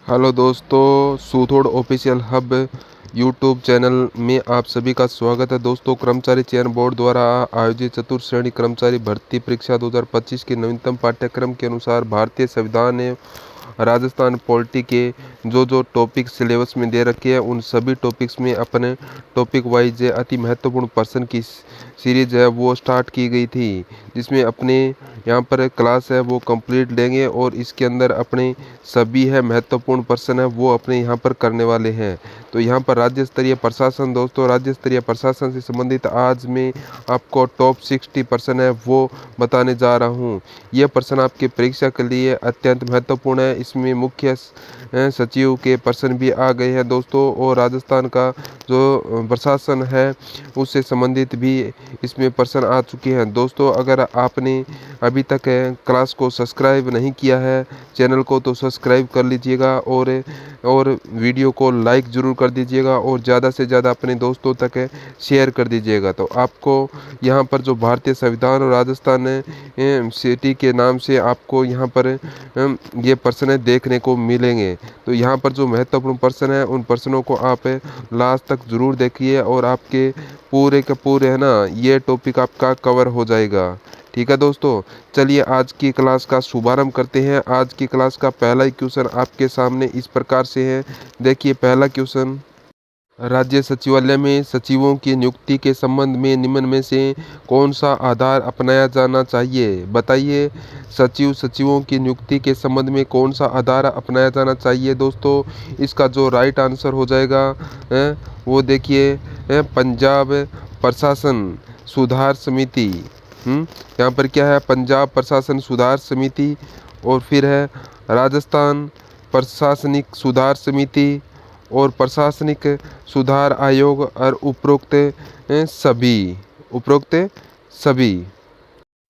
Hello दोस्तों, सूथोड़ official hub YouTube channel में आप सभी का स्वागत है। दोस्तों, कर्मचारी चयन बोर्ड द्वारा आयोजित चतुर्थ श्रेणी कर्मचारी भर्ती परीक्षा 2025 के नवीनतम पाठ्यक्रम के अनुसार भारतीय संविधान एवं राजस्थान पॉलिटी के जो टॉपिक सिलेबस में दे रखे हैं उन सभी टॉपिक्स में अपने टॉपिक वाइज अति महत्वपूर्ण पर्सन की सीरीज है वो स्टार्ट की गई थी, जिसमें अपने यहाँ पर क्लास है वो कंप्लीट लेंगे और इसके अंदर अपने सभी है महत्वपूर्ण पर्सन है वो अपने यहाँ पर करने वाले हैं। तो यहाँ पर राज्य स्तरीय प्रशासन, दोस्तों राज्य स्तरीय प्रशासन से संबंधित आज मैं आपको टॉप 60 पर्सन है वो बताने जा रहा हूँ। यह पर्सन आपकी परीक्षा के लिए अत्यंत महत्वपूर्ण है। इसमें मुख्य सचिव के पर्सन भी आ गए हैं दोस्तों, और राजस्थान का जो प्रशासन है उससे संबंधित भी इसमें पर्सन आ चुके हैं। दोस्तों, अगर आपने अभी तक क्लास को सब्सक्राइब नहीं किया है चैनल को तो सब्सक्राइब कर लीजिएगा और वीडियो को लाइक ज़रूर कर दीजिएगा और ज़्यादा से ज़्यादा अपने दोस्तों तक शेयर कर दीजिएगा। तो आपको यहाँ पर जो भारतीय संविधान और राजस्थान सिटी के नाम से आपको यहाँ पर ये पर्सन देखने को मिलेंगे। तो यहाँ पर जो महत्वपूर्ण पर्सन है उन पर्सनों को आप लास्ट तक ज़रूर देखिए और आपके पूरे के पूरे है ना ये टॉपिक आपका कवर हो जाएगा। ठीक है दोस्तों, चलिए आज की क्लास का शुभारंभ करते हैं। आज की क्लास का पहला ही क्वेश्चन आपके सामने इस प्रकार से है। देखिए पहला क्वेश्चन, राज्य सचिवालय में सचिवों की नियुक्ति के संबंध में निम्न में से कौन सा आधार अपनाया जाना चाहिए? बताइए, सचिवों की नियुक्ति के संबंध में कौन सा आधार अपनाया जाना चाहिए? दोस्तों, इसका जो राइट आंसर हो जाएगा वो देखिए पंजाब प्रशासन सुधार समिति। यहाँ पर क्या है? पंजाब प्रशासन सुधार समिति, और फिर है राजस्थान प्रशासनिक सुधार समिति और प्रशासनिक सुधार आयोग और उपरोक्त सभी।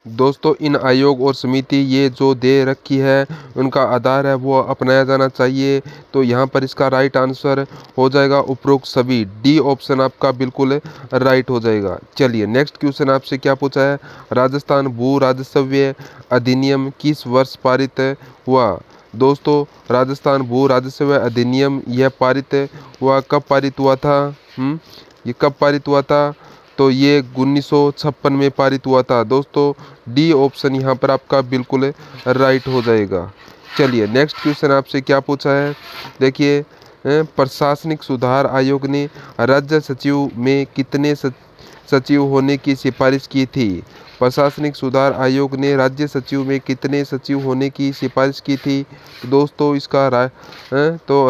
दोस्तों, इन आयोग और समिति ये जो दे रखी है उनका आधार है वो अपनाया जाना चाहिए। तो यहाँ पर इसका राइट आंसर हो जाएगा उपरोक्त सभी। डी ऑप्शन आपका बिल्कुल राइट हो जाएगा। चलिए नेक्स्ट क्वेश्चन आपसे क्या पूछा है? राजस्थान भू राजस्व अधिनियम किस वर्ष पारित हुआ? दोस्तों, राजस्थान भू राजस्व अधिनियम यह पारित हुआ, कब पारित हुआ था? ये कब पारित हुआ था? तो ये 1956 में पारित हुआ था। दोस्तों, डी ऑप्शन यहाँ पर आपका बिल्कुल राइट हो जाएगा। चलिए नेक्स्ट क्वेश्चन आपसे क्या पूछा है? देखिए प्रशासनिक सुधार आयोग ने राज्य सचिव में कितने सचिव होने की सिफारिश की थी? प्रशासनिक सुधार आयोग ने राज्य सचिव में कितने सचिव होने की सिफारिश की थी? दोस्तों, इसका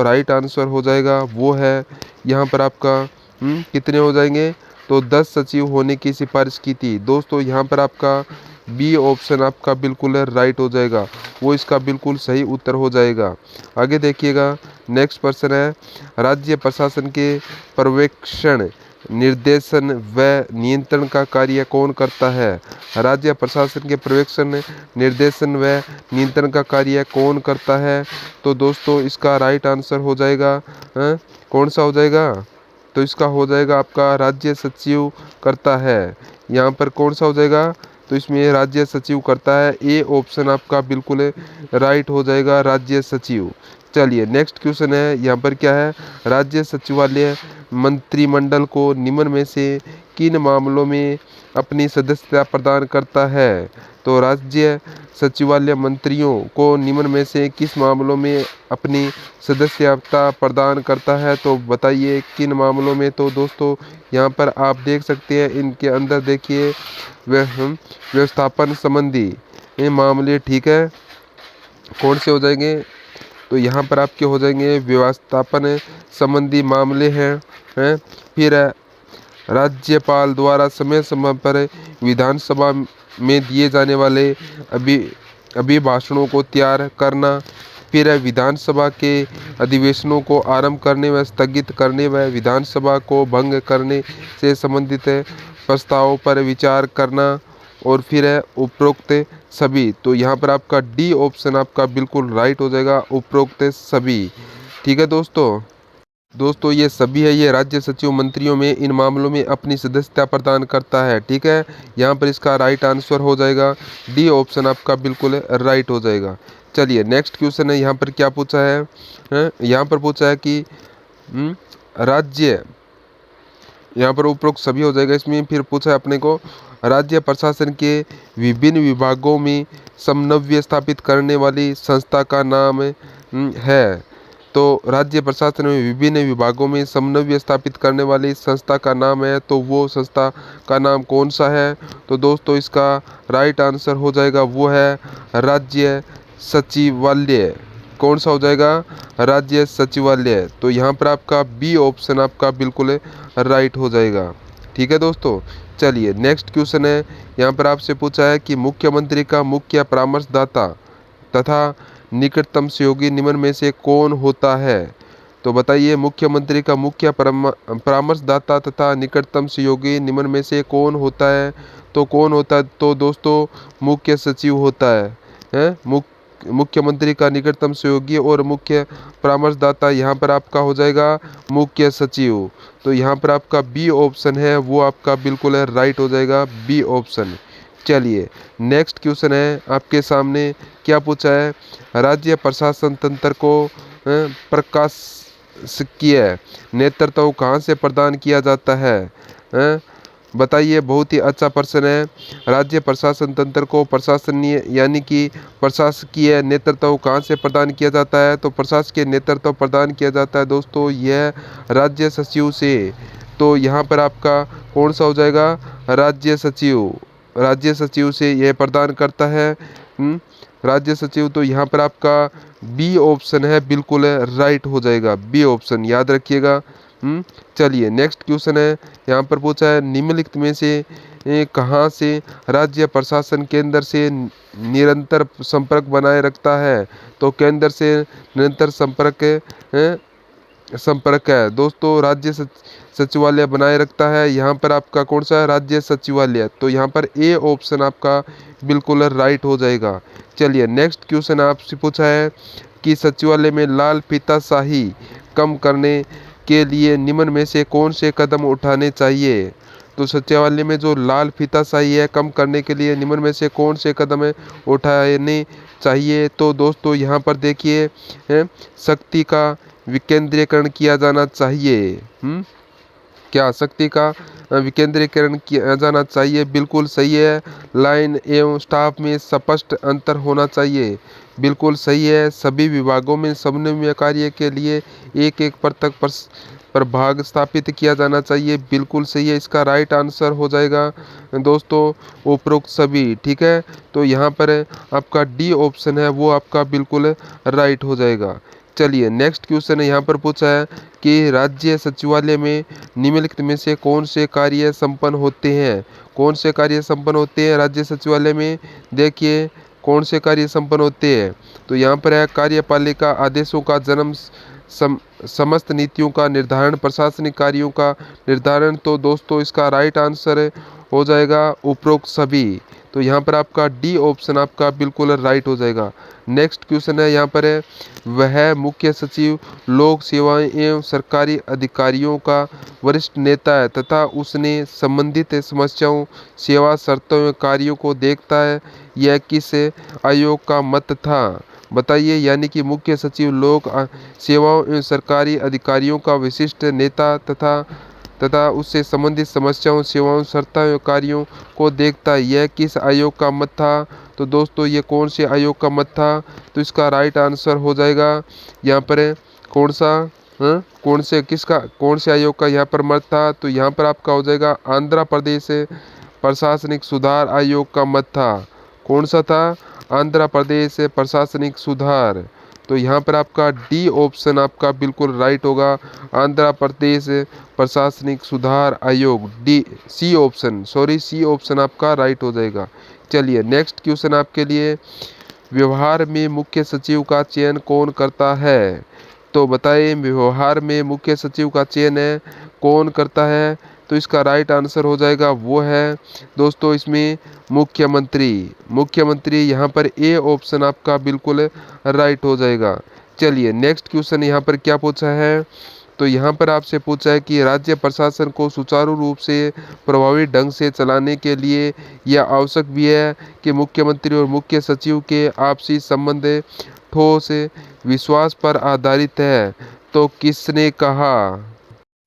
राइट आंसर हो जाएगा वो है यहाँ पर आपका कितने हो जाएंगे? तो 10 सचिव होने की सिफारिश की थी। दोस्तों, यहाँ पर आपका बी ऑप्शन आपका बिल्कुल राइट हो जाएगा, वो इसका बिल्कुल सही उत्तर हो जाएगा। आगे देखिएगा, नेक्स्ट प्रश्न है, राज्य प्रशासन के पर्यवेक्षण निर्देशन व नियंत्रण का कार्य कौन करता है? राज्य प्रशासन के पर्यवेक्षण निर्देशन व नियंत्रण का कार्य कौन करता है? तो दोस्तों, इसका राइट आंसर हो जाएगा कौन सा हो जाएगा? तो इसका हो जाएगा आपका राज्य सचिव करता है। यहाँ पर कौन सा हो जाएगा? तो इसमें राज्य सचिव करता है। ए ऑप्शन आपका बिल्कुल राइट हो जाएगा, राज्य सचिव। चलिए नेक्स्ट क्वेश्चन है, यहाँ पर क्या है? राज्य सचिवालय मंत्रिमंडल को निम्न में से किन मामलों में अपनी सदस्यता प्रदान करता है? तो राज्य सचिवालय मंत्रियों को निम्न में से किस मामलों में अपनी सदस्यता प्रदान करता है? तो बताइए किन मामलों में? तो दोस्तों, यहाँ पर आप देख सकते हैं इनके अंदर देखिए व्यवस्थापन संबंधी ये मामले। ठीक है, कौन से हो जाएंगे? तो यहाँ पर आपके हो जाएंगे व्यवस्थापन संबंधी मामले हैं। फिर राज्यपाल द्वारा समय समय पर विधानसभा में दिए जाने वाले अभिभाषणों को तैयार करना। फिर विधानसभा के अधिवेशनों को आरंभ करने व स्थगित करने व विधानसभा को भंग करने से संबंधित प्रस्तावों पर विचार करना। और फिर है उपरोक्त सभी। तो यहाँ पर आपका डी ऑप्शन आपका बिल्कुल राइट हो जाएगा, उपरोक्त सभी। ठीक है दोस्तों, ये सभी है ये राज्य सचिव मंत्रियों में इन मामलों में अपनी सदस्यता प्रदान करता है। ठीक है, यहाँ पर इसका राइट आंसर हो जाएगा डी ऑप्शन आपका बिल्कुल राइट हो जाएगा। चलिए नेक्स्ट क्वेश्चन है, यहाँ पर क्या पूछा है, यहाँ पर पूछा है कि राज्य, यहाँ पर उपरोक्त सभी हो जाएगा इसमें। फिर पूछा है अपने को, राज्य प्रशासन के विभिन्न विभागों में समन्वय स्थापित करने वाली संस्था का नाम है। तो राज्य प्रशासन में विभिन्न विभागों में समन्वय स्थापित करने वाली संस्था का नाम है, तो वो संस्था का नाम कौन सा है? तो दोस्तों इसका राइट आंसर हो जाएगा वो है राज्य सचिवालय। कौन सा हो जाएगा? राज्य सचिवालय। तो यहाँ पर आपका बी ऑप्शन आपका बिल्कुल राइट हो जाएगा। ठीक है दोस्तों, चलिए नेक्स्ट क्वेश्चन है, यहाँ पर आपसे पूछा है कि मुख्यमंत्री का मुख्य परामर्शदाता तथा निकटतम सहयोगी निम्न में से कौन होता है? तो बताइए, मुख्यमंत्री का मुख्य परामर्शदाता तथा निकटतम सहयोगी निम्न में से कौन होता है? तो कौन होता है? तो दोस्तों मुख्य सचिव होता है। मुख्यमंत्री का निकटतम सहयोगी और मुख्य परामर्शदाता यहाँ पर आपका हो जाएगा मुख्य सचिव। तो यहाँ पर आपका बी ऑप्शन है वो आपका बिल्कुल राइट हो जाएगा, बी ऑप्शन। चलिए नेक्स्ट क्वेश्चन है आपके सामने, क्या पूछा है? राज्य प्रशासन तंत्र को प्रशासकीय नेतृत्व कहाँ से प्रदान किया जाता है? बताइए, बहुत ही अच्छा प्रश्न है। राज्य प्रशासन तंत्र को प्रशासनीय यानी कि प्रशासकीय नेतृत्व कहाँ से प्रदान किया जाता है? तो प्रशासकीय नेतृत्व प्रदान किया जाता है दोस्तों यह राज्य सचिव से। तो यहाँ पर आपका कौन सा हो जाएगा? राज्य सचिव। राज्य सचिव से यह प्रदान करता है राज्य सचिव। तो यहाँ पर आपका बी ऑप्शन है बिल्कुल राइट हो जाएगा, बी ऑप्शन, याद रखिएगा। चलिए नेक्स्ट क्वेश्चन है, यहाँ पर पूछा है निम्नलिखित में से कहाँ से राज्य प्रशासन केंद्र से निरंतर संपर्क बनाए रखता है? तो केंद्र से निरंतर संपर्क है दोस्तों राज्य सचिवालय बनाए रखता है। यहाँ पर आपका कौन सा है? राज्य सचिवालय। तो यहाँ पर ए ऑप्शन आपका बिल्कुल राइट हो जाएगा। चलिए नेक्स्ट क्वेश्चन आपसे पूछा है कि सचिवालय में लाल फीताशाही कम करने के लिए निम्न में से कौन से कदम उठाने चाहिए? तो सचिवालय में जो लाल फीताशाही है कम करने के लिए निम्न में से कौन से कदम उठाने चाहिए? तो दोस्तों यहाँ पर देखिए, शक्ति का विकेंद्रीकरण किया जाना चाहिए। क्या शक्ति का विकेंद्रीकरण किया जाना चाहिए? बिल्कुल सही है। लाइन एवं स्टाफ में स्पष्ट अंतर होना चाहिए, बिल्कुल सही है। सभी विभागों में समन्वय कार्य के लिए एक एक पृथक प्रभाग स्थापित किया जाना चाहिए, बिल्कुल सही है। इसका राइट आंसर हो जाएगा दोस्तों उपरोक्त सभी। ठीक है, तो यहाँ पर आपका डी ऑप्शन है वो आपका बिल्कुल राइट हो जाएगा। चलिए नेक्स्ट क्वेश्चन है, यहाँ पर पूछा है कि राज्य सचिवालय में निम्नलिखित में से कौन से कार्य संपन्न होते हैं? कौन से कार्य संपन्न होते हैं राज्य सचिवालय में? देखिए कौन से कार्य संपन्न होते हैं। तो यहाँ पर है कार्यपालिका आदेशों का जन्म, समस्त नीतियों का निर्धारण, प्रशासनिक कार्यों का निर्धारण। तो दोस्तों इसका राइट आंसर हो जाएगा उपरोक्त सभी। तो यहाँ पर आपका डी ऑप्शन आपका बिल्कुल राइट हो जाएगा। नेक्स्ट क्वेश्चन है, यहाँ पर है वह मुख्य सचिव लोक सेवाएं एवं सरकारी अधिकारियों का वरिष्ठ नेता है तथा उसने संबंधित समस्याओं, सेवा शर्तों एवं कार्यों को देखता है, यह किस आयोग का मत था? बताइए, यानी कि मुख्य सचिव लोक सेवाओं एवं सरकारी अधिकारियों का विशिष्ट नेता तथा उससे संबंधित समस्याओं, सेवाओं, शर्तों एवं कार्यों को देखता है, यह किस आयोग का मत था? तो दोस्तों ये कौन से आयोग का मत था? तो इसका राइट आंसर हो जाएगा यहाँ पर कौन सा, कौन से आयोग का यहाँ पर मत था? तो यहाँ पर आपका हो जाएगा आंध्र प्रदेश प्रशासनिक सुधार आयोग का मत था। कौन सा था? आंध्र प्रदेश प्रशासनिक सुधार। तो यहाँ पर आपका डी ऑप्शन आपका बिल्कुल राइट होगा, आंध्र प्रदेश प्रशासनिक सुधार आयोग। सी ऑप्शन आपका राइट हो जाएगा। चलिए नेक्स्ट क्वेश्चन आपके लिए, व्यवहार में मुख्य सचिव का चयन कौन करता है? तो बताइए, व्यवहार में मुख्य सचिव का चयन कौन करता है? तो इसका राइट आंसर हो जाएगा वो है दोस्तों इसमें मुख्यमंत्री। यहाँ पर ए ऑप्शन आपका बिल्कुल राइट हो जाएगा। चलिए नेक्स्ट क्वेश्चन यहाँ पर क्या पूछा है? तो तो यहाँ पर आपसे पूछा है कि राज्य प्रशासन को सुचारू रूप से प्रभावी ढंग से चलाने के लिए यह आवश्यक भी है कि मुख्यमंत्री और मुख्य सचिव के आपसी संबंध ठोस विश्वास पर आधारित है। तो किसने कहा?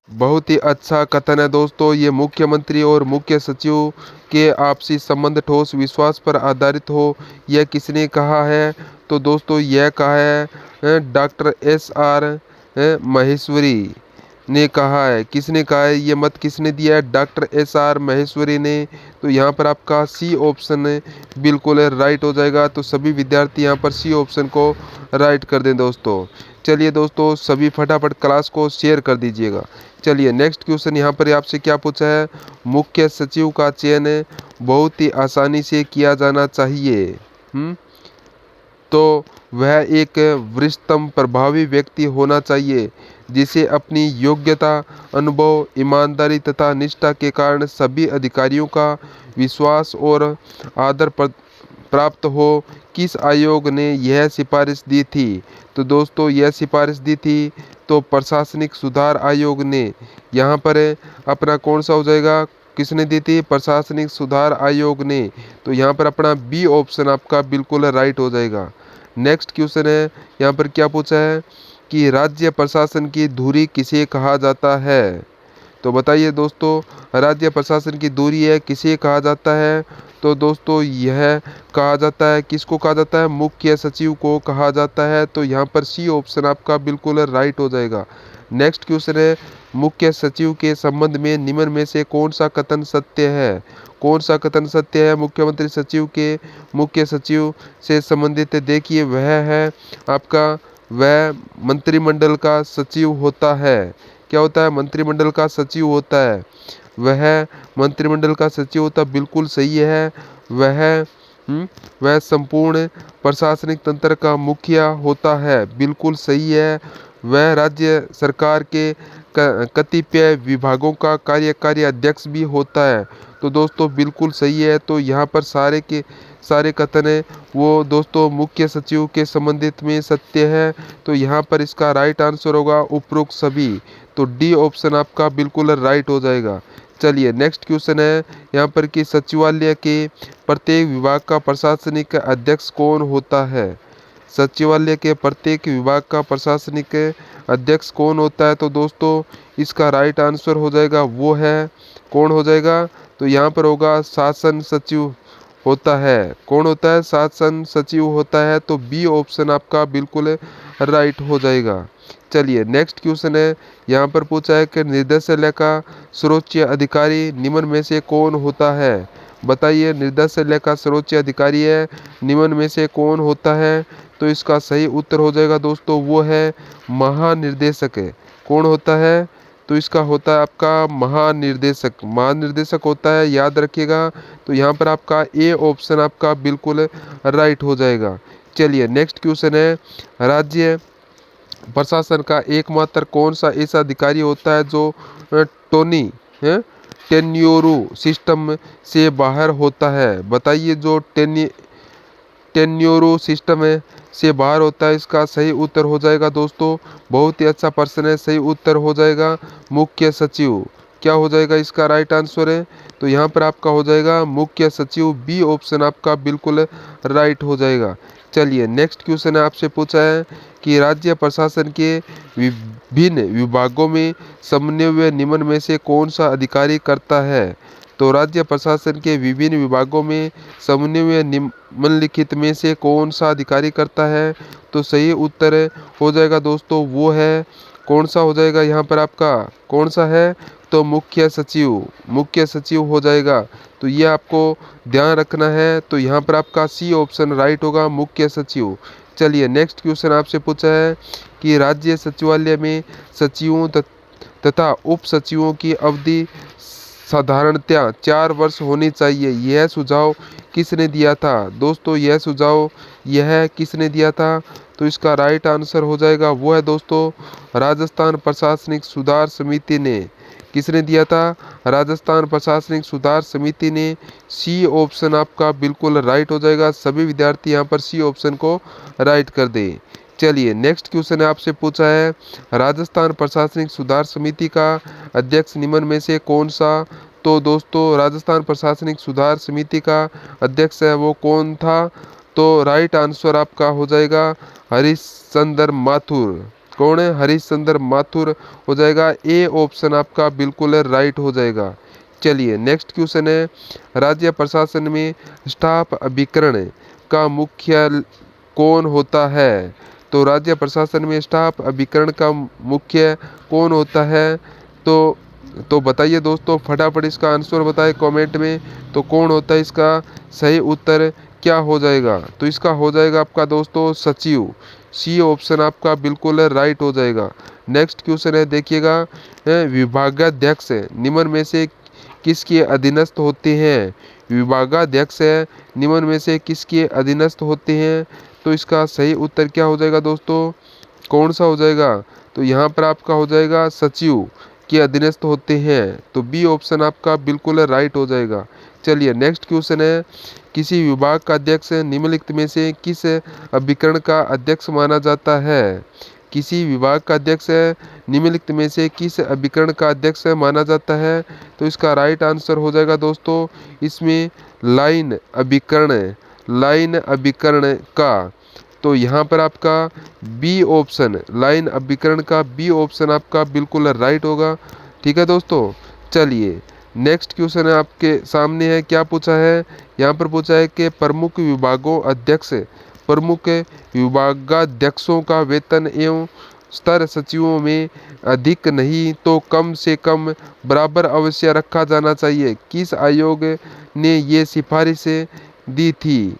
बहुत ही अच्छा कथन है दोस्तों। ये मुख्यमंत्री और मुख्य सचिव के आपसी संबंध ठोस विश्वास पर आधारित हो, यह किसने कहा है? तो दोस्तों यह कहा है डॉक्टर SR महेश्वरी ने कहा है। किसने कहा है? ये मत किसने दिया है? डॉक्टर SR महेश्वरी ने। तो यहाँ पर आपका सी ऑप्शन बिल्कुल राइट हो जाएगा। तो सभी विद्यार्थी यहाँ पर सी ऑप्शन को राइट कर दें दोस्तों। चलिए दोस्तों, सभी फटाफट क्लास को शेयर कर दीजिएगा। चलिए नेक्स्ट क्वेश्चन यहाँ पर आपसे क्या पूछा है? मुख्य सचिव का चयन बहुत ही आसानी से किया जाना चाहिए। तो वह एक वरिष्ठतम प्रभावी व्यक्ति होना चाहिए जिसे अपनी योग्यता, अनुभव, ईमानदारी तथा निष्ठा के कारण सभी अधिकारियों का विश्वास और आदर प्राप्त हो। किस आयोग ने यह सिफारिश दी थी? तो दोस्तों यह सिफारिश दी थी तो प्रशासनिक सुधार आयोग ने। यहाँ पर अपना कौन सा हो जाएगा? किसने दी थी? प्रशासनिक सुधार आयोग ने। तो यहाँ पर अपना बी ऑप्शन आपका बिल्कुल राइट हो जाएगा। नेक्स्ट क्वेश्चन है, यहाँ पर क्या पूछा है कि राज्य प्रशासन की धुरी किसे कहा जाता है? तो बताइए दोस्तों, राज्य प्रशासन की धुरी है किसे कहा जाता है? तो दोस्तों यह कहा जाता है, किसको कहा जाता है? मुख्य सचिव को कहा जाता है। तो यहाँ पर सी ऑप्शन आपका बिल्कुल राइट हो जाएगा। नेक्स्ट क्वेश्चन है, मुख्य सचिव के संबंध में निम्न में से कौन सा कथन सत्य है? कौन सा कथन सत्य है मुख्यमंत्री सचिव के मुख्य सचिव से संबंधित? देखिए वह है आपका, वह मंत्रिमंडल का सचिव होता है। क्या होता है? मंत्रिमंडल का सचिव होता है। वह मंत्रिमंडल का सचिव होता, बिल्कुल सही है। वह संपूर्ण प्रशासनिक तंत्र का मुखिया होता है, बिल्कुल सही है। वह राज्य सरकार के कतिपय विभागों का कार्यकारी अध्यक्ष भी होता है। तो दोस्तों बिल्कुल सही है। तो यहाँ पर सारे के सारे कथन है वो दोस्तों मुख्य सचिव के संबंधित में सत्य है। तो यहाँ पर इसका राइट आंसर होगा उपरोक्त सभी। तो डी ऑप्शन आपका बिल्कुल राइट हो जाएगा। चलिए नेक्स्ट क्वेश्चन है यहाँ पर कि सचिवालय के प्रत्येक विभाग का प्रशासनिक अध्यक्ष कौन होता है? सचिवालय के प्रत्येक विभाग का प्रशासनिक अध्यक्ष कौन होता है? तो दोस्तों इसका राइट आंसर हो जाएगा, वो है, कौन हो जाएगा? तो यहाँ पर होगा शासन सचिव होता है। कौन होता है? शासन सचिव होता है। तो बी ऑप्शन आपका बिल्कुल राइट हो जाएगा। चलिए नेक्स्ट क्वेश्चन है, यहाँ पर पूछा है कि निर्देशालय का सर्वोच्च अधिकारी निम्न में से कौन होता है? बताइए, निर्देशालय का सर्वोच्च अधिकारी है, निम्न में से कौन होता है? तो इसका सही उत्तर हो जाएगा दोस्तों, वो है महानिर्देशक। कौन होता है? तो इसका होता है आपका महानिर्देशक। महानिर्देशक होता है, याद रखिएगा। तो यहाँ पर आपका ए ऑप्शन आपका बिल्कुल राइट हो जाएगा। चलिए नेक्स्ट क्वेश्चन है, राज्य प्रशासन का एकमात्र कौन सा ऐसा अधिकारी होता है जो टोनी टेन्योरू सिस्टम से बाहर होता है? बताइए, जो टेन्योरू सिस्टम से बाहर होता है। इसका सही उत्तर हो जाएगा दोस्तों, बहुत ही अच्छा प्रश्न है, सही उत्तर हो जाएगा मुख्य सचिव। क्या हो जाएगा इसका राइट आंसर है? तो यहाँ पर आपका हो जाएगा मुख्य सचिव, बी ऑप्शन आपका बिल्कुल राइट हो जाएगा। चलिए नेक्स्ट क्वेश्चन है, आपसे पूछा है कि राज्य प्रशासन के विभिन्न विभागों में समन्वय निम्न में से कौन सा अधिकारी करता है? तो राज्य प्रशासन के विभिन्न विभागों में समन्वय निम्नलिखित में से कौन सा अधिकारी करता है? तो सही उत्तर हो जाएगा दोस्तों, वो है, कौन सा हो जाएगा यहाँ पर आपका, कौन सा है? तो मुख्य सचिव, मुख्य सचिव हो जाएगा। तो ये आपको ध्यान रखना है। तो यहाँ पर आपका सी ऑप्शन राइट होगा, मुख्य सचिव। चलिए नेक्स्ट क्वेश्चन आपसे पूछा है कि राज्य सचिवालय में सचिवों तथा उप सचिवों की अवधि साधारणतया 4 वर्ष होनी चाहिए, यह सुझाव किसने दिया था? दोस्तों यह सुझाव किसने दिया था? तो इसका राइट आंसर हो जाएगा, वो है दोस्तों राजस्थान प्रशासनिक सुधार समिति ने। किसने दिया था? राजस्थान प्रशासनिक सुधार समिति ने। सी ऑप्शन आपका बिल्कुल राइट हो जाएगा। सभी विद्यार्थी यहाँ पर सी ऑप्शन को राइट कर दें। चलिए नेक्स्ट क्वेश्चन है आपसे पूछा है, राजस्थान प्रशासनिक सुधार समिति का अध्यक्ष निम्न में से कौन सा? तो दोस्तों राजस्थान प्रशासनिक सुधार समिति का अध्यक्ष है वो कौन था? तो राइट आंसर आपका हो जाएगा हरीश चंद्र माथुर। कौन है? हरीश चंद्र माथुर हो जाएगा। ए ऑप्शन आपका बिल्कुल राइट हो जाएगा। चलिए नेक्स्ट क्वेश्चन है, राज्य प्रशासन में स्टाफ अभिकरण का मुख्य कौन होता है? तो राज्य प्रशासन में स्टाफ अभिकरण का मुख्य कौन होता है? तो बताइए दोस्तों, फटाफट इसका आंसर बताएं कमेंट में। तो कौन होता है इसका सही उत्तर क्या हो जाएगा? तो इसका हो जाएगा आपका दोस्तों सचिव। सी ऑप्शन आपका बिल्कुल राइट हो जाएगा। नेक्स्ट क्वेश्चन है देखिएगा, विभागाध्यक्ष निम्न में से किसके अधीनस्थ होते हैं? विभागाध्यक्ष है निम्न में से किसके अधीनस्थ होते हैं? तो इसका सही उत्तर क्या हो जाएगा दोस्तों? कौन सा हो जाएगा? तो यहाँ पर आपका हो जाएगा सचिव के अधीनस्थ होते हैं। तो बी ऑप्शन आपका बिल्कुल राइट हो जाएगा। चलिए नेक्स्ट क्वेश्चन है, किसी विभाग का अध्यक्ष निम्नलिखित में से किस अभिकरण का अध्यक्ष माना जाता है? किसी विभाग का अध्यक्ष निम्नलिखित में से किस अभिकरण का अध्यक्ष माना जाता है? तो इसका राइट आंसर हो जाएगा दोस्तों इसमें लाइन अभिकरण का। तो यहाँ पर आपका बी ऑप्शन लाइन अभिकरण का बी ऑप्शन आपका बिल्कुल राइट होगा। ठीक है दोस्तों। चलिए नेक्स्ट क्वेश्चन है आपके सामने है, क्या पूछा है? यहाँ पर पूछा है कि प्रमुख विभागाध्यक्षों का वेतन एवं स्तर सचिवों में अधिक नहीं तो कम से कम बराबर अवश्य रखा जाना चाहिए। किस आयोग ने ये सिफारिश दी थी?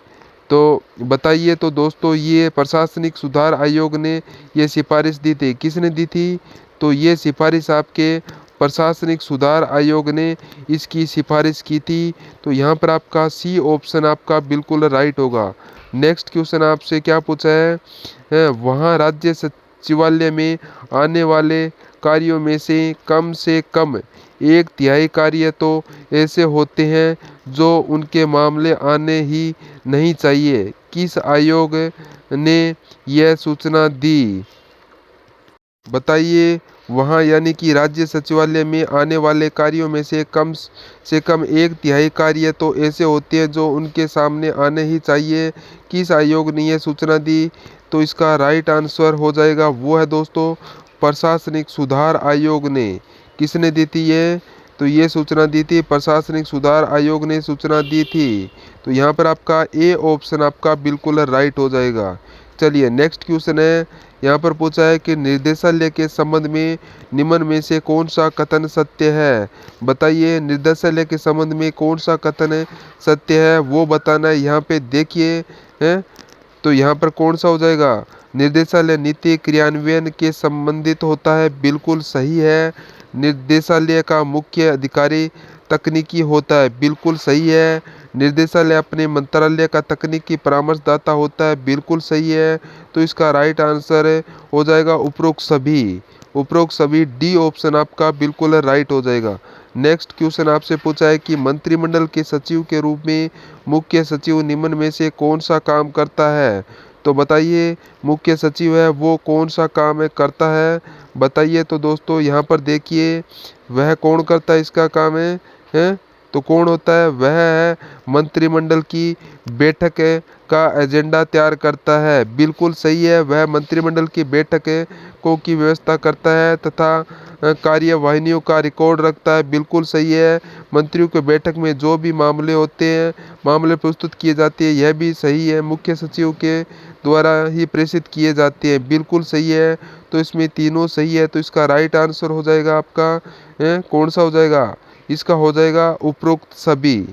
तो बताइए तो दोस्तों, ये प्रशासनिक सुधार आयोग ने ये सिफारिश दी थी। किसने दी थी? तो ये सिफारिश आपके प्रशासनिक सुधार आयोग ने इसकी सिफारिश की थी। तो यहाँ पर आपका सी ऑप्शन आपका बिल्कुल राइट होगा। नेक्स्ट क्वेश्चन आपसे क्या पूछा है, वहाँ राज्य सचिवालय में आने वाले कार्यों में से कम 1/3 कार्य तो ऐसे होते हैं जो उनके मामले आने ही नहीं चाहिए। किस आयोग ने यह सूचना दी? बताइए। वहाँ यानी कि राज्य सचिवालय में आने वाले कार्यों में से कम 1/3 कार्य तो ऐसे होते हैं जो उनके सामने आने ही चाहिए। किस आयोग ने यह सूचना दी? तो इसका राइट आंसर हो जाएगा वो है दोस्तों प्रशासनिक सुधार आयोग ने। किसने दी थी ये? तो ये सूचना दी थी प्रशासनिक सुधार आयोग ने सूचना दी थी। तो यहाँ पर आपका ए ऑप्शन आपका बिल्कुल राइट हो जाएगा। चलिए नेक्स्ट क्वेश्चन है, यहाँ पर पूछा है कि निर्देशालय के संबंध में निम्न में से कौन सा कथन सत्य है? बताइए निर्देशालय के संबंध में कौन सा कथन सत्य है वो बताना है। यहाँ पे देखिए है, तो यहाँ पर कौन सा हो जाएगा? निर्देशालय नीति क्रियान्वयन के संबंधित होता है, बिल्कुल सही है। निर्देशालय का मुख्य अधिकारी तकनीकी होता है, बिल्कुल सही है। निर्देशालय अपने मंत्रालय का तकनीकी परामर्शदाता होता है, बिल्कुल सही है। तो इसका राइट आंसर हो जाएगा उपरोक्त सभी डी ऑप्शन आपका बिल्कुल राइट हो जाएगा। नेक्स्ट क्वेश्चन आपसे पूछा है कि मंत्रिमंडल के सचिव के रूप में मुख्य सचिव निम्न में से कौन सा काम करता है? तो बताइए मुख्य सचिव है वो कौन सा काम करता है? बताइए तो दोस्तों, यहाँ पर देखिए वह कौन करता है इसका काम है? तो कौन होता है? वह है मंत्रिमंडल की बैठक का एजेंडा तैयार करता है, बिल्कुल सही है। वह मंत्रिमंडल की बैठक को की व्यवस्था करता है तथा कार्यवाहिनियों का रिकॉर्ड रखता है, बिल्कुल सही है। मंत्रियों के बैठक में जो भी मामले होते हैं, मामले प्रस्तुत किए जाते हैं, यह भी सही है, मुख्य सचिव के द्वारा ही प्रेषित किए जाते हैं, बिल्कुल सही है। तो इसमें तीनों सही है। तो इसका राइट आंसर हो जाएगा आपका कौन सा हो जाएगा? इसका हो जाएगा उपरोक्त सभी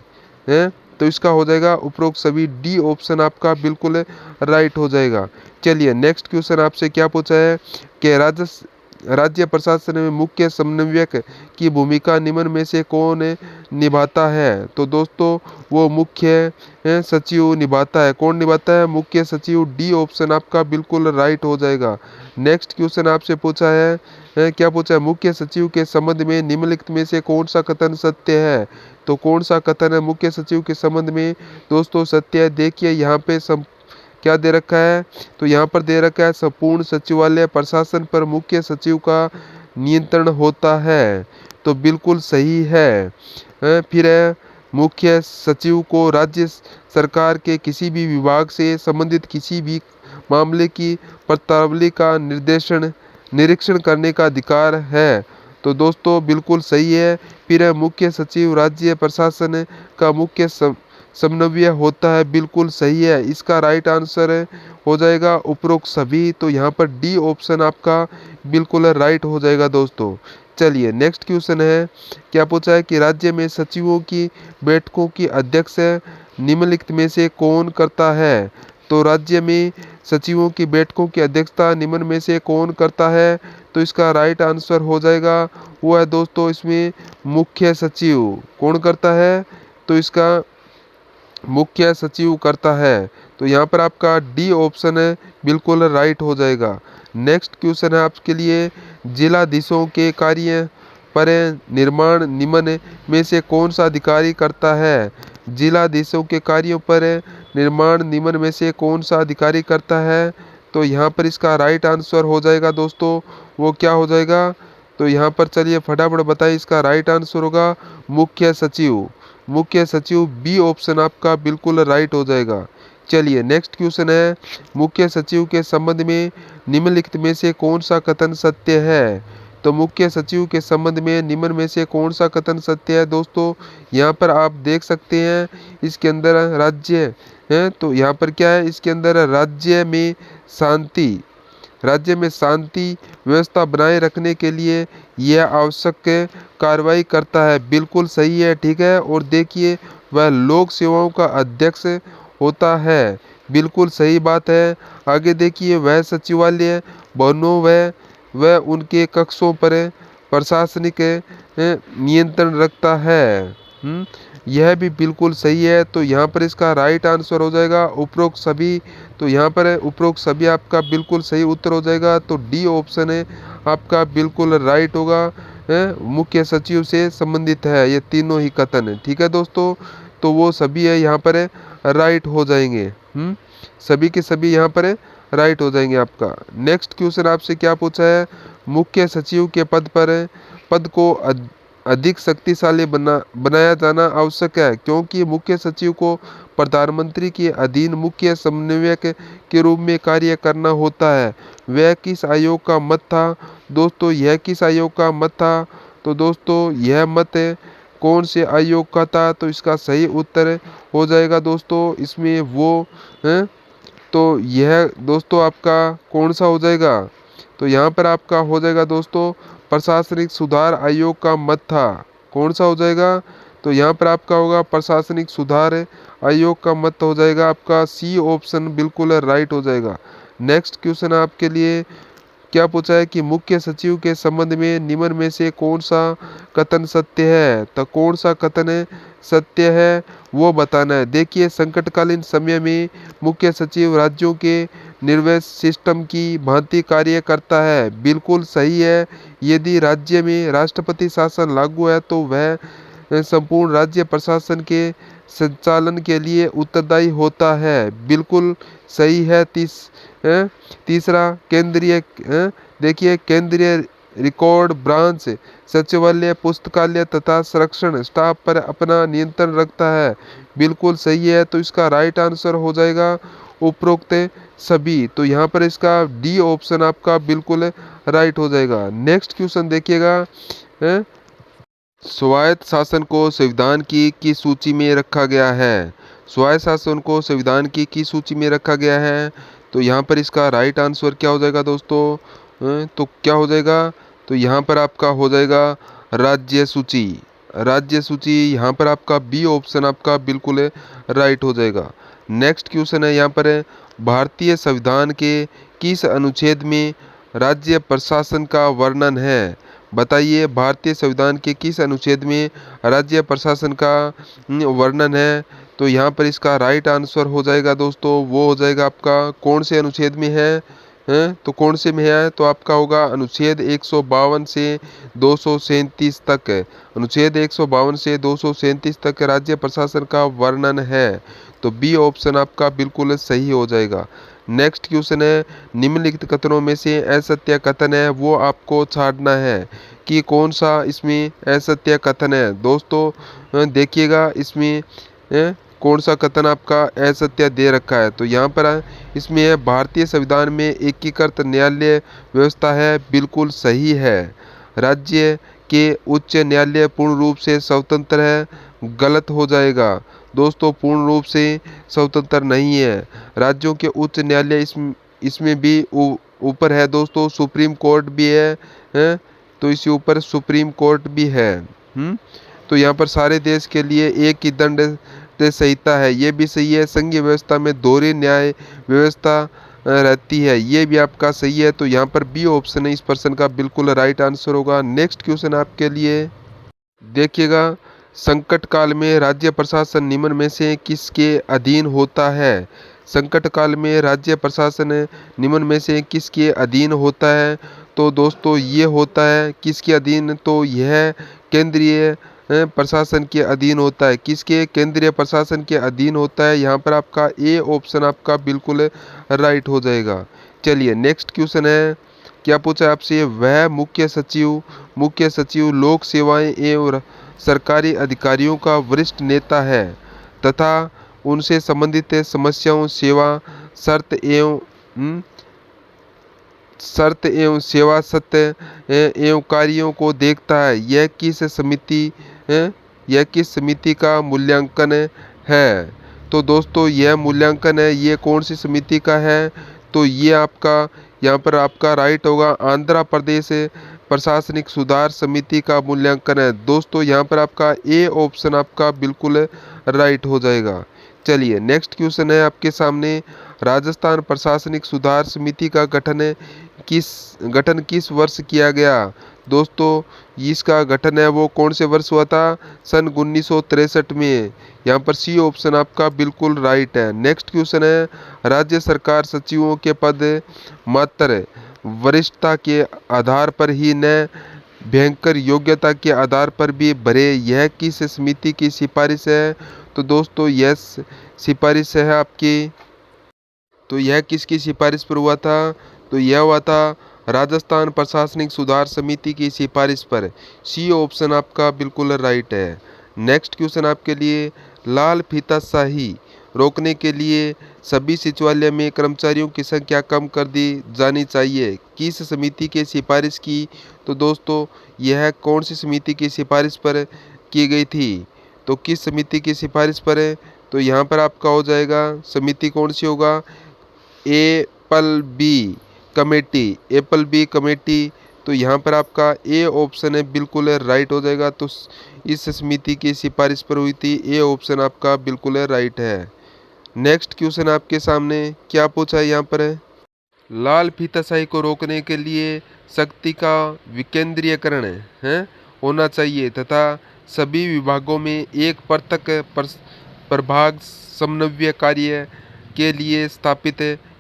है। तो इसका हो जाएगा उपरोक्त सभी, डी ऑप्शन आपका बिल्कुल राइट हो जाएगा। चलिए नेक्स्ट क्वेश्चन आपसे क्या पूछा है कि राज्य प्रशासन में मुख्य समन्वयक की भूमिका निम्न में से कौन निभाता है? तो दोस्तों वो मुख्य सचिव निभाता है। कौन निभाता है? मुख्य सचिव, डी ऑप्शन आपका बिल्कुल राइट हो जाएगा। नेक्स्ट क्वेश्चन आपसे पूछा है क्या पूछा है? मुख्य सचिव के संबंध में निम्नलिखित में से कौन सा कथन सत्य है? तो कौन सा कथन है मुख्य सचिव के संबंध में दोस्तों सत्य है? देखिए यहाँ पे क्या दे रखा है, तो यहाँ पर दे रखा है संपूर्ण सचिवालय प्रशासन पर मुख्य सचिव का नियंत्रण होता है। तो बिल्कुल सही है। फिर है मुख्य सचिव को राज्य सरकार के किसी भी विभाग से संबंधित किसी भी मामले की प्रस्तावली का निरीक्षण करने का अधिकार है। तो दोस्तों बिल्कुल सही है। फिर है मुख्य सचिव राज्य प्रशासन का मुख्य समन्वय होता है। बिल्कुल सही है। इसका राइट आंसर हो जाएगा उपरोक्त सभी। तो यहाँ पर डी ऑप्शन आपका बिल्कुल राइट हो जाएगा दोस्तों। चलिए नेक्स्ट क्वेश्चन है, क्या पूछा है कि राज्य में सचिवों की बैठकों की अध्यक्ष निम्नलिखित में से कौन करता है। तो राज्य में सचिवों की बैठकों की अध्यक्षता निम्न में से कौन करता है। तो इसका राइट आंसर हो जाएगा वो है दोस्तों इसमें मुख्य सचिव। कौन करता है, तो इसका मुख्य सचिव करता है। तो यहाँ पर आपका डी ऑप्शन है बिल्कुल राइट हो जाएगा। नेक्स्ट क्वेश्चन है आपके लिए, जिलाधीशों के कार्य पर निर्माण निम्न में से कौन सा अधिकारी करता है। जिलाधीशों के कार्यों पर निर्माण निम्न में से कौन सा अधिकारी करता है। तो यहाँ पर इसका राइट आंसर हो जाएगा दोस्तों, वो क्या हो जाएगा, तो यहाँ पर चलिए फटाफट बताइए। इसका राइट आंसर होगा मुख्य सचिव। मुख्य सचिव बी ऑप्शन आपका बिल्कुल राइट हो जाएगा। चलिए नेक्स्ट क्वेश्चन है, मुख्य सचिव के संबंध में निम्नलिखित में से कौन सा कथन सत्य है। तो मुख्य सचिव के संबंध में निम्न में से कौन सा कथन सत्य है दोस्तों। यहाँ पर आप देख सकते हैं इसके अंदर राज्य है, तो यहाँ पर क्या है, इसके अंदर राज्य में शांति व्यवस्था बनाए रखने के लिए यह आवश्यक कार्रवाई करता है। बिल्कुल सही है, ठीक है। और देखिए वह लोक सेवाओं का अध्यक्ष होता है। बिल्कुल सही बात है। आगे देखिए वह सचिवालय भवनों वह उनके कक्षों पर प्रशासनिक नियंत्रण रखता है। यह भी बिल्कुल सही है। तो यहाँ पर इसका राइट आंसर हो जाएगा उपरोक्त सभी। तो यहाँ पर उपरोक्त सभी आपका बिल्कुल सही उत्तर हो जाएगा। तो डी ऑप्शन है आपका बिल्कुल राइट होगा। मुख्य सचिव से संबंधित है ये तीनों ही कथन, ठीक है दोस्तों। तो वो सभी है यहाँ पर राइट हो जाएंगे। सभी के सभी यहाँ पर राइट हो जाएंगे आपका। नेक्स्ट क्वेश्चन आपसे क्या पूछा है, मुख्य सचिव के पद को अधिक शक्तिशाली बनाया जाना आवश्यक है, क्योंकि मुख्य सचिव को प्रधानमंत्री के अधीन मुख्य समन्वयक के रूप में कार्य करना होता है। वह किस आयोग का मत था दोस्तों, यह किस आयोग का मत था। तो दोस्तों यह मत कौन से आयोग का था। तो इसका सही उत्तर हो जाएगा दोस्तों इसमें वो है, तो यह दोस्तों आपका कौन सा हो जाएगा। तो यहाँ पर आपका हो जाएगा दोस्तों प्रशासनिक सुधार आयोग का मत था। कौन सा हो जाएगा, तो यहाँ पर आपका होगा प्रशासनिक सुधार आयोग का मत हो जाएगा आपका सी ऑप्शन बिल्कुल राइट हो जाएगा। नेक्स्ट क्वेश्चन आपके लिए क्या पूछा है कि मुख्य सचिव के संबंध में निम्न में से कौन सा कथन सत्य है। तो कौन सा कथन सत्य है वो बताना है। देखिए संकटकालीन समय में मुख्य सचिव राज्यों के निर्वाह सिस्टम की भांति कार्य करता है। बिल्कुल सही है। यदि राज्य में राष्ट्रपति शासन लागू है तो वह संपूर्ण राज्य प्रशासन के संचालन के लिए उत्तरदायी होता है। बिल्कुल सही है। तीसरा देखिए केंद्रीय रिकॉर्ड ब्रांच सचिवालय पुस्तकालय तथा संरक्षण स्टाफ पर अपना नियंत्रण रखता है। बिल्कुल सही है। तो इसका राइट आंसर हो जाएगा उपरोक्त सभी। तो यहाँ पर इसका डी ऑप्शन आपका बिल्कुल राइट हो जाएगा। नेक्स्ट क्वेश्चन देखिएगा, स्वायत्त शासन को संविधान की सूची में रखा गया है। स्वायत्त शासन को संविधान की सूची में रखा गया है। तो यहाँ पर इसका राइट आंसर क्या हो जाएगा दोस्तों, तो क्या हो जाएगा, तो यहाँ पर आपका हो जाएगा राज्य सूची। राज्य सूची यहाँ पर आपका बी ऑप्शन आपका बिल्कुल राइट हो जाएगा। नेक्स्ट क्वेश्चन है यहाँ पर भारतीय संविधान के किस अनुच्छेद में राज्य प्रशासन का वर्णन है। बताइए भारतीय संविधान के किस अनुच्छेद में राज्य प्रशासन का वर्णन है। तो यहाँ पर इसका राइट आंसर हो जाएगा दोस्तों वो हो जाएगा आपका कौन से अनुच्छेद में है, हैं तो कौन से में है, तो आपका होगा अनुच्छेद 152 से 237 तक है। अनुच्छेद 152 से 237 तक राज्य प्रशासन का वर्णन है, तो बी ऑप्शन आपका बिल्कुल सही हो जाएगा। नेक्स्ट क्वेश्चन है, निम्नलिखित कथनों में से असत्य कथन है वो आपको छांटना है कि कौन सा इसमें असत्य कथन है। दोस्तों देखिएगा इसमें कौन सा कथन आपका असत्य दे रखा है। तो यहाँ पर इसमें है भारतीय संविधान में एकीकृत न्यायालय व्यवस्था है, बिल्कुल सही है। राज्य के उच्च न्यायालय पूर्ण रूप से स्वतंत्र है, गलत हो जाएगा। दोस्तों पूर्ण रूप से स्वतंत्र नहीं है, राज्यों के उच्च न्यायालय इसमें भी ऊपर है दोस्तों, सुप्रीम कोर्ट भी है, तो इसी ऊपर सुप्रीम कोर्ट भी है। तो यहाँ पर सारे देश के लिए एक ही दंड संहिता है, ये भी सही है। संघीय व्यवस्था में दोहरी न्याय व्यवस्था रहती है, ये भी आपका सही है। तो यहाँ पर बी ऑप्शन है इस प्रश्न का बिल्कुल राइट आंसर होगा। नेक्स्ट क्वेश्चन आपके लिए देखिएगा, संकट काल में राज्य प्रशासन निम्न में से किसके अधीन होता है। संकट काल में राज्य प्रशासन निम्न में से किसके अधीन होता है, तो दोस्तों ये होता है किसके अधीन, तो यह केंद्रीय प्रशासन के अधीन होता है। किसके, केंद्रीय प्रशासन के अधीन होता है। यहाँ पर आपका ए ऑप्शन आपका बिल्कुल राइट हो जाएगा। चलिए नेक्स्ट क्वेश्चन है, क्या पूछा आपसे, वह मुख्य सचिव लोक सेवाएं एवं सरकारी अधिकारियों का वरिष्ठ नेता है तथा उनसे संबंधित समस्याओं, शर्त एवं सेवा सत्य एवं कार्यों को देखता है। यह किस समिति का मूल्यांकन है। तो दोस्तों यह मूल्यांकन है, ये कौन सी समिति का है, तो ये आपका यहाँ पर आपका राइट होगा, आंध्र प्रदेश प्रशासनिक सुधार समिति का मूल्यांकन है। दोस्तों यहाँ पर आपका ए ऑप्शन आपका बिल्कुल राइट हो जाएगा। चलिए नेक्स्ट क्वेश्चन है आपके सामने, राजस्थान प्रशासनिक सुधार समिति का गठन किस वर्ष किया गया। दोस्तों इसका गठन है वो कौन से वर्ष हुआ था, सन 1963 में। यहाँ पर सी ऑप्शन आपका बिल्कुल राइट है। नेक्स्ट क्वेश्चन है, राज्य सरकार सचिवों के पद मात्र वरिष्ठता के आधार पर ही न भयंकर योग्यता के आधार पर भी भरे, यह किस समिति की सिफारिश है। तो दोस्तों यह सिफारिश है आपकी, तो यह किसकी सिफारिश पर हुआ था, तो यह हुआ था राजस्थान प्रशासनिक सुधार समिति की सिफारिश पर। सी ऑप्शन आपका बिल्कुल राइट है। नेक्स्ट क्वेश्चन आपके लिए, लाल फीताशाही रोकने के लिए सभी सचिवालय में कर्मचारियों की संख्या कम कर दी जानी चाहिए, किस समिति की सिफारिश की। तो दोस्तों यह कौन सी समिति की सिफारिश पर की गई थी, तो किस समिति की सिफारिश पर है, तो यहाँ पर आपका हो जाएगा समिति कौन सी होगा, एप्पल बी कमेटी। तो यहाँ पर आपका ए ऑप्शन है बिल्कुल राइट हो जाएगा। तो इस समिति की सिफारिश पर हुई थी, ए ऑप्शन आपका बिल्कुल राइट है। नेक्स्ट क्वेश्चन आपके सामने क्या पूछा है, यहाँ पर है, लाल फीताशाही को रोकने के लिए शक्ति का विकेंद्रीयकरण है होना चाहिए तथा सभी विभागों में एक पृथक प्रभाग समन्वय कार्य के लिए स्थापित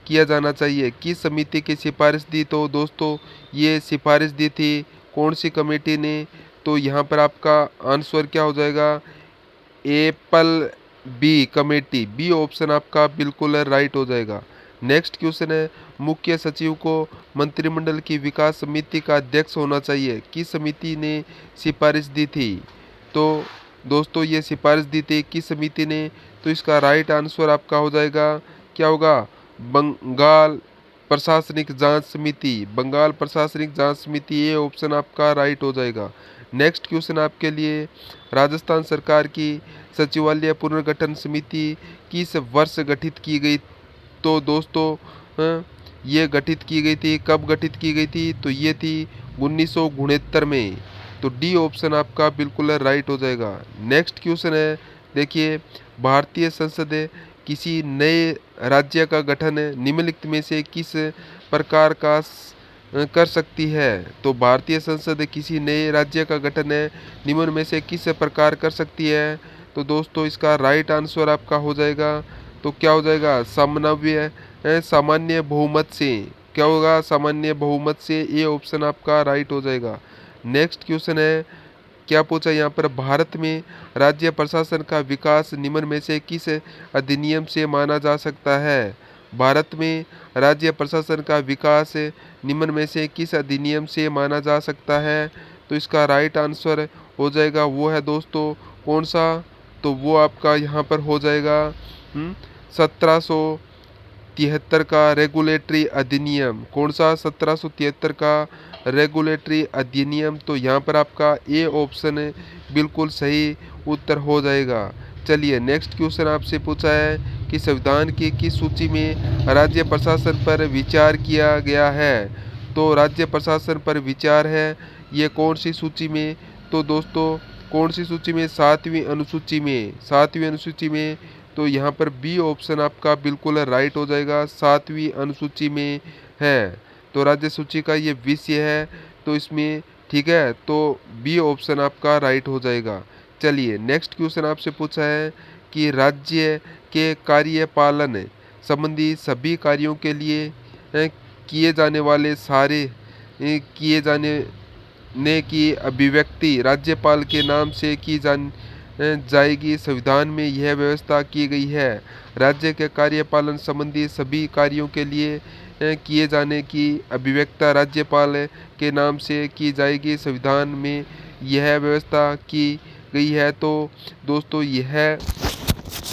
किया जाना चाहिए, किस समिति की सिफारिश दी। तो दोस्तों ये सिफारिश दी थी कौन सी कमेटी ने, तो यहाँ पर आपका आंसर क्या हो जाएगा, apple B committee. B option आपका बिल्कुल राइट हो जाएगा। नेक्स्ट क्वेश्चन है, मुख्य सचिव को मंत्रिमंडल की विकास समिति का अध्यक्ष होना चाहिए, किस समिति ने सिफारिश दी थी। तो दोस्तों ये सिफारिश दी थी किस समिति ने, तो इसका राइट आंसर आपका हो जाएगा, क्या होगा, बंगाल प्रशासनिक जांच समिति। बंगाल प्रशासनिक जांच समिति, ये ऑप्शन आपका राइट हो जाएगा। नेक्स्ट क्वेश्चन आपके लिए, राजस्थान सरकार की सचिवालय पुनर्गठन समिति किस वर्ष गठित की गई। तो दोस्तों ये गठित की गई थी, कब गठित की गई थी, तो ये थी 1969 में। तो डी ऑप्शन आपका बिल्कुल राइट हो जाएगा। नेक्स्ट क्वेश्चन है, देखिए, भारतीय संसद किसी नए राज्य का गठन निम्नलिखित में से किस प्रकार का कर सकती है। तो भारतीय संसद किसी नए राज्य का गठन निम्न में से किस प्रकार कर सकती है। तो दोस्तों इसका राइट आंसर आपका हो जाएगा, तो क्या हो जाएगा, सामान्य बहुमत से। क्या होगा, सामान्य बहुमत से। ए ऑप्शन आपका राइट हो जाएगा। नेक्स्ट क्वेश्चन है, क्या पूछा यहाँ पर, भारत में राज्य प्रशासन का विकास निम्न में से किस अधिनियम से माना जा सकता है। भारत में राज्य प्रशासन का विकास निम्न में से किस अधिनियम से माना जा सकता है। तो इसका राइट आंसर हो जाएगा, वो है दोस्तों कौन सा, तो वो आपका यहाँ पर हो जाएगा 1773 का रेगुलेटरी अधिनियम। कौन सा, 1773 का रेगुलेटरी अधिनियम। तो यहाँ पर आपका ए ऑप्शन बिल्कुल सही उत्तर हो जाएगा। चलिए नेक्स्ट क्वेश्चन आपसे पूछा है कि संविधान की किस सूची में राज्य प्रशासन पर विचार किया गया है। तो राज्य प्रशासन पर विचार है ये कौन सी सूची में, तो दोस्तों कौन सी सूची में, 7वीं अनुसूची में। 7वीं अनुसूची में, तो यहाँ पर बी ऑप्शन आपका बिल्कुल राइट हो जाएगा, 7वीं अनुसूची में है। तो राज्य सूची का ये विषय है, तो इसमें ठीक है, तो बी ऑप्शन आपका राइट हो जाएगा। चलिए नेक्स्ट क्वेश्चन आपसे पूछा है कि राज्य के कार्यपालन संबंधी सभी कार्यों के लिए किए जाने वाले सारे किए जाने ने की अभिव्यक्ति राज्यपाल के नाम से की जाएगी। संविधान में यह व्यवस्था की गई है। राज्य के कार्यपालन संबंधी सभी कार्यों के लिए किए जाने की अभिव्यक्ति राज्यपाल के नाम से की जाएगी। संविधान में यह व्यवस्था की गई है। तो दोस्तों यह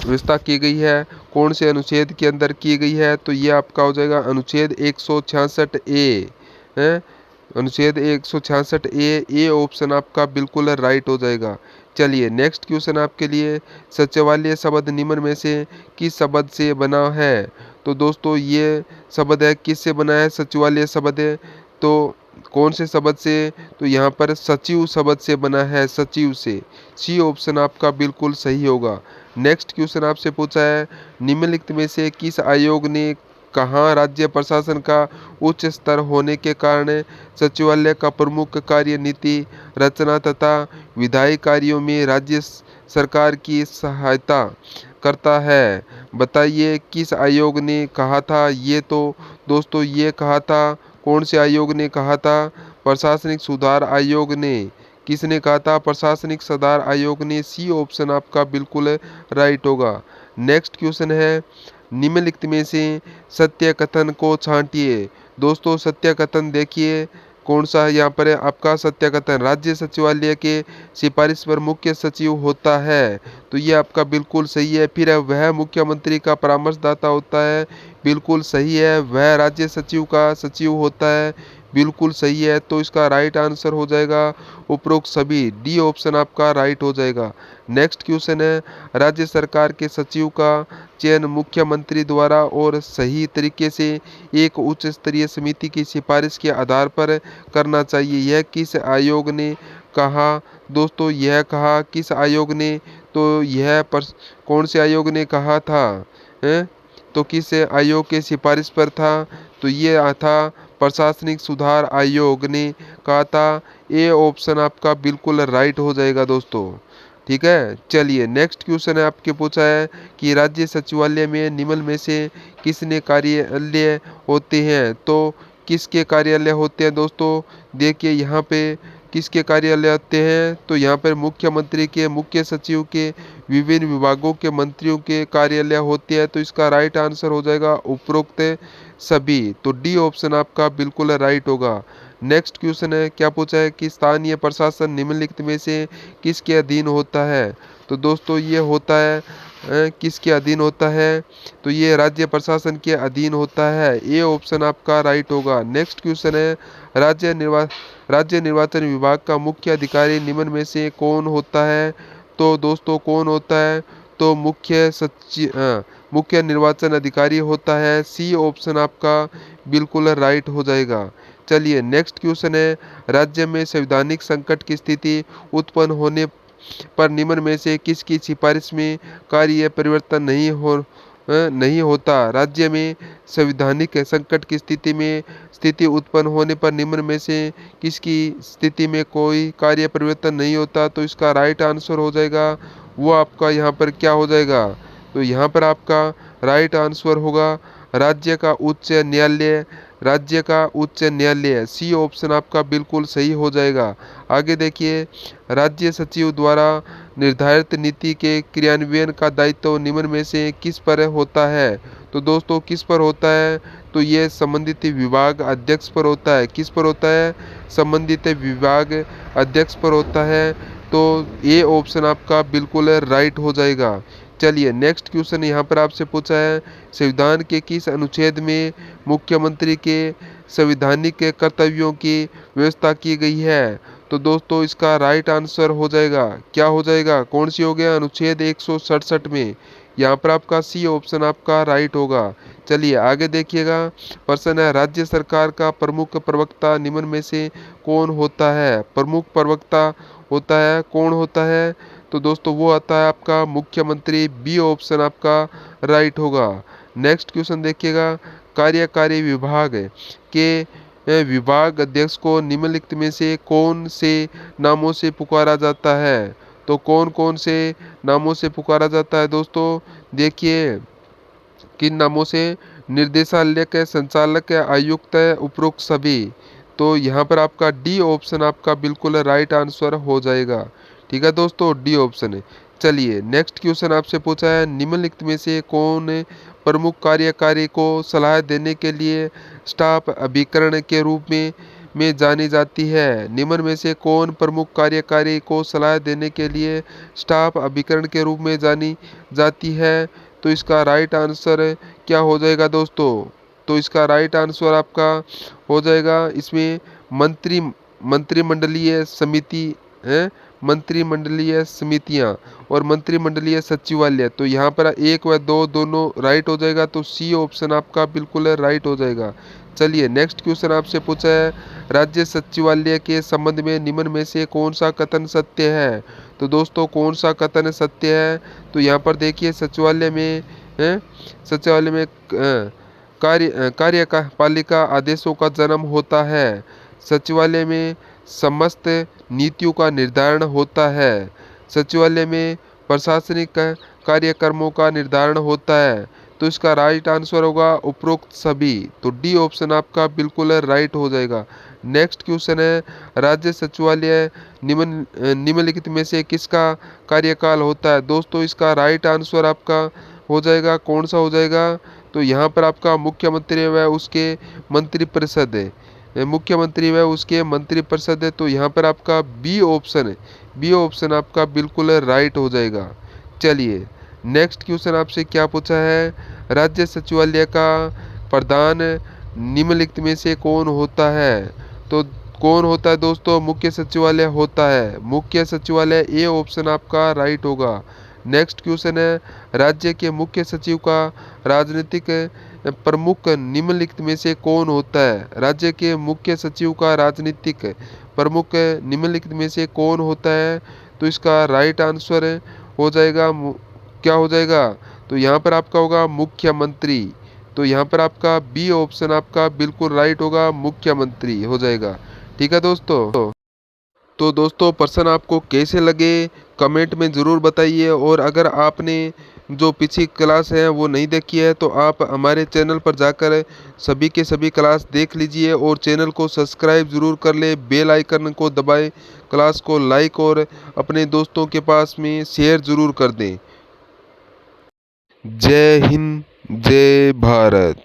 व्यवस्था की गई है कौन से अनुच्छेद के अंदर की गई है, तो ये आपका हो जाएगा अनुच्छेद 166 ए है। अनुच्छेद 166 ए ऑप्शन आपका बिल्कुल राइट हो जाएगा। चलिए नेक्स्ट क्वेश्चन आपके लिए, सचिवालय शब्द निम्न में से किस शब्द से बना है। तो दोस्तों ये शब्द है किससे बना है, सचिवालय शब्द है, तो कौन से शब्द से, तो यहाँ पर सचिव शब्द से बना है, सचिव से। सी ऑप्शन आपका बिल्कुल सही होगा। नेक्स्ट क्वेश्चन आपसे पूछा है, निम्नलिखित में से किस आयोग ने कहाँ राज्य प्रशासन का उच्च स्तर होने के कारण सचिवालय का प्रमुख कार्य नीति रचना तथा विधायी कार्यों में राज्य सरकार की सहायता करता है। बताइए किस आयोग ने कहा था ये, तो दोस्तों ये कहा था, कौन से आयोग ने कहा था, प्रशासनिक सुधार आयोग ने। किसने कहा था, प्रशासनिक सुधार आयोग ने। सी ऑप्शन आपका बिल्कुल राइट होगा। नेक्स्ट क्वेश्चन है, निम्नलिखित में से सत्य कथन को छांटिए। दोस्तों सत्य कथन देखिए कौन सा है यहाँ पर है आपका, सत्य कथन राज्य सचिवालय के सिफारिश पर मुख्य सचिव होता है। तो ये आपका बिल्कुल सही है। फिर वह मुख्यमंत्री का परामर्शदाता होता है, बिल्कुल सही है। वह राज्य सचिव का सचिव होता है, बिल्कुल सही है। तो इसका राइट आंसर हो जाएगा उपरोक्त सभी, डी ऑप्शन आपका राइट हो जाएगा। नेक्स्ट क्वेश्चन है, राज्य सरकार के सचिव का चयन मुख्यमंत्री द्वारा और सही तरीके से एक उच्च स्तरीय समिति की सिफारिश के आधार पर करना चाहिए। यह किस आयोग ने कहा, दोस्तों यह कहा किस आयोग ने, तो यह कौन से आयोग ने कहा था है? तो किस आयोग के सिफारिश पर था, तो ये था प्रशासनिक सुधार आयोग ने कहा था। ए ऑप्शन आपका बिल्कुल राइट हो जाएगा दोस्तों, ठीक है। चलिए नेक्स्ट क्वेश्चन है आपके पूछा है कि राज्य सचिवालय में निम्न में से किसने कार्यालय होते हैं। तो किसके कार्यालय होते हैं दोस्तों, देखिए यहाँ पे किसके कार्यालय होते हैं, तो यहाँ पर मुख्यमंत्री के, मुख्य सचिव के, विभिन्न विभागों के मंत्रियों के कार्यालय होते हैं। तो इसका राइट आंसर हो जाएगा उपरोक्त सभी, तो डी ऑप्शन आपका बिल्कुल राइट होगा। नेक्स्ट क्वेश्चन है, क्या पूछा है कि स्थानीय प्रशासन निम्नलिखित में से किसके अधीन होता है। तो दोस्तों ये होता है किसके अधीन होता है, तो ये राज्य प्रशासन के अधीन होता है। ए ऑप्शन आपका राइट होगा। नेक्स्ट क्वेश्चन है, राज्य निर्वाचन विभाग का मुख्य अधिकारी निम्न में से कौन होता है। तो दोस्तों कौन होता है, तो मुख्य निर्वाचन अधिकारी होता है। सी ऑप्शन आपका बिल्कुल राइट हो जाएगा। चलिए नेक्स्ट क्वेश्चन है, राज्य में संवैधानिक संकट की स्थिति उत्पन्न होने पर निम्न में से किसकी सिफारिश में कार्य परिवर्तन नहीं होता। राज्य में संवैधानिक संकट की स्थिति उत्पन्न होने पर निम्न में से किसकी स्थिति में कोई कार्य परिवर्तन नहीं होता। तो इसका राइट आंसर हो जाएगा, वो आपका यहाँ पर क्या हो जाएगा, तो यहाँ पर आपका राइट आंसर होगा राज्य का उच्च न्यायालय राज्य का उच्च न्यायालय। सी ऑप्शन आपका बिल्कुल सही हो जाएगा। आगे देखिए, राज्य सचिव द्वारा निर्धारित नीति के क्रियान्वयन का दायित्व निम्न में से किस पर होता है? तो दोस्तों किस पर होता है? तो ये संबंधित विभाग अध्यक्ष पर होता है। किस पर होता है? संबंधित विभाग अध्यक्ष पर होता है। तो ये ऑप्शन आपका बिल्कुल राइट हो जाएगा। चलिए नेक्स्ट क्वेश्चन यहाँ पर आपसे पूछा है, संविधान के किस अनुच्छेद में मुख्यमंत्री के संवैधानिक कर्तव्यों की व्यवस्था की गई है? तो दोस्तों इसका राइट आंसर हो जाएगा, क्या हो जाएगा, कौन सी हो गया? अनुच्छेद 167 में। यहाँ पर आपका सी ऑप्शन आपका राइट होगा। चलिए आगे देखिएगा, प्रश्न है, राज्य सरकार का प्रमुख प्रवक्ता निम्न में से कौन होता है? प्रमुख प्रवक्ता होता है, कौन होता है? तो दोस्तों वो आता है आपका मुख्यमंत्री। बी ऑप्शन आपका राइट होगा। नेक्स्ट क्वेश्चन देखिएगा, कार्यकारी विभाग के विभाग अध्यक्ष को निम्नलिखित में से कौन से नामों से पुकारा जाता है? तो कौन कौन से नामों से पुकारा जाता है दोस्तों? देखिए किन नामों से? निर्देशालय, संचालक, आयुक्त, उपरोक्त सभी। तो यहाँ पर आपका डी ऑप्शन आपका बिल्कुल राइट आंसर हो जाएगा। ठीक है दोस्तों, डी ऑप्शन है। चलिए नेक्स्ट क्वेश्चन आपसे पूछा है, निम्नलिखित में से कौन प्रमुख कार्यकारी को सलाह देने के लिए स्टाफ अभिकरण के रूप में जानी जाती है? निम्न में से कौन प्रमुख कार्यकारी को सलाह देने के लिए स्टाफ अभिकरण के रूप में जानी जाती है? तो इसका राइट आंसर क्या हो जाएगा दोस्तों? तो इसका राइट आंसर आपका हो जाएगा इसमें मंत्रिमंडलीय समिति है, मंत्रिमंडलीय समितियां और मंत्रिमंडलीय सचिवालय। तो यहाँ पर 1 व 2 दोनों राइट हो जाएगा। तो सी ऑप्शन आपका बिल्कुल राइट हो जाएगा। चलिए नेक्स्ट क्वेश्चन आपसे पूछा है, राज्य सचिवालय के संबंध में निम्न में से कौन सा कथन सत्य है? तो दोस्तों कौन सा कथन सत्य है? तो यहाँ पर देखिए, सचिवालय में सचिवालय में कार्यपालिका आदेशों का जन्म होता है। सचिवालय में समस्त नीतियों का निर्धारण होता है। सचिवालय में प्रशासनिक कार्यक्रमों का निर्धारण होता है। तो इसका राइट आंसर होगा उपरोक्त सभी। तो डी ऑप्शन आपका बिल्कुल राइट हो जाएगा। नेक्स्ट क्वेश्चन है, राज्य सचिवालय निम्नलिखित में से किसका कार्यकाल होता है? दोस्तों इसका राइट आंसर आपका हो जाएगा, कौन सा हो जाएगा? तो यहाँ पर आपका मुख्यमंत्री व उसके मंत्रिपरिषद है, मुख्यमंत्री व उसके मंत्रिपरिषद है। तो यहाँ पर आपका बी ऑप्शन है, बी ऑप्शन आपका बिल्कुल राइट हो जाएगा। चलिए नेक्स्ट क्वेश्चन आपसे क्या पूछा है, राज्य सचिवालय का प्रधान निम्नलिखित में से कौन होता है? तो कौन होता है दोस्तों? मुख्य सचिवालय होता है, मुख्य सचिवालय। ए ऑप्शन आपका राइट होगा। नेक्स्ट क्वेश्चन है, राज्य के मुख्य सचिव का राजनीतिक प्रमुख निम्नलिखित में से कौन होता है? राज्य के मुख्य सचिव का राजनीतिक प्रमुख निम्नलिखित में से कौन होता है? तो इसका राइट आंसर हो जाएगा, क्या हो जाएगा? तो यहाँ पर आपका होगा मुख्यमंत्री। तो यहाँ पर आपका बी ऑप्शन आपका बिल्कुल राइट होगा, मुख्यमंत्री हो जाएगा। ठीक है दोस्तों। तो दोस्तों प्रश्न आपको कैसे लगे कमेंट में ज़रूर बताइए, और अगर आपने जो पिछली क्लास है वो नहीं देखी है तो आप हमारे चैनल पर जाकर सभी के सभी क्लास देख लीजिए और चैनल को सब्सक्राइब ज़रूर कर ले, बेल आइकन को दबाएं, क्लास को लाइक और अपने दोस्तों के पास में शेयर ज़रूर कर दें। जय हिंद, जय भारत।